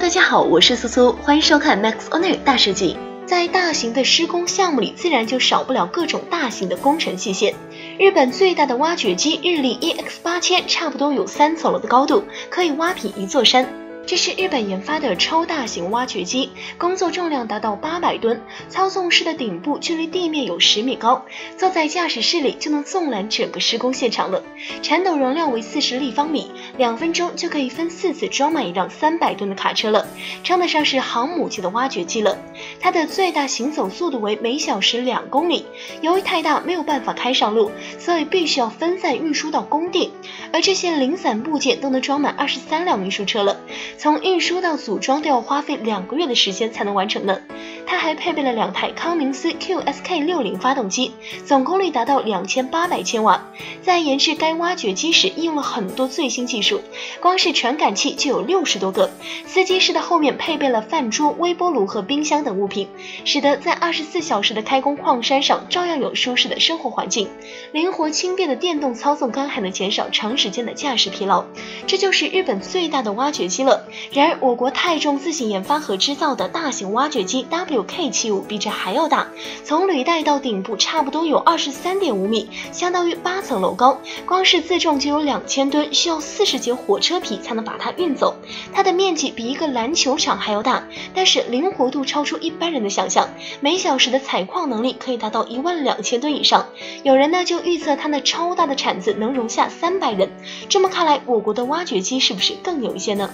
大家好，我是苏苏，欢迎收看 Max Owner 大设计。在大型的施工项目里，自然就少不了各种大型的工程器械。日本最大的挖掘机日立 EX8000 差不多有3层楼的高度，可以挖平一座山。这是日本研发的超大型挖掘机，工作重量达到800吨，操纵室的顶部距离地面有10米高，坐在驾驶室里就能纵览整个施工现场了。铲斗容量为40立方米，2分钟就可以分4次装满一辆300吨的卡车了，称得上是航母级的挖掘机了。它的最大行走速度为每小时2公里，由于太大没有办法开上路，所以必须要分散运输到工地，而这些零散部件都能装满23辆运输车了。从运输到组装都要花费2个月的时间才能完成呢。它还配备了2台康明斯 QSK60 发动机，总功率达到2800千瓦。在研制该挖掘机时，应用了很多最新技术，光是传感器就有60多个。司机室的后面配备了饭桌、微波炉和冰箱等物品，使得在24小时的开工矿山上照样有舒适的生活环境。灵活轻便的电动操纵杆还能减少长时间的驾驶疲劳。这就是日本最大的挖掘机了。然而，我国泰重自行研发和制造的大型挖掘机 WK75 比这还要大，从履带到顶部差不多有23.5米，相当于8层楼高。光是自重就有2000吨，需要40节火车皮才能把它运走。它的面积比一个篮球场还要大，但是灵活度超出一般人的想象，每小时的采矿能力可以达到12000吨以上。有人呢就预测它那超大的铲子能容下300人。这么看来，我国的挖掘机是不是更有一些呢？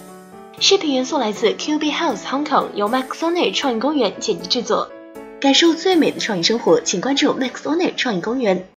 视频元素来自 QB House Hong Kong， 由 Max Owner 创意公园剪辑制作。感受最美的创意生活，请关注 Max Owner 创意公园。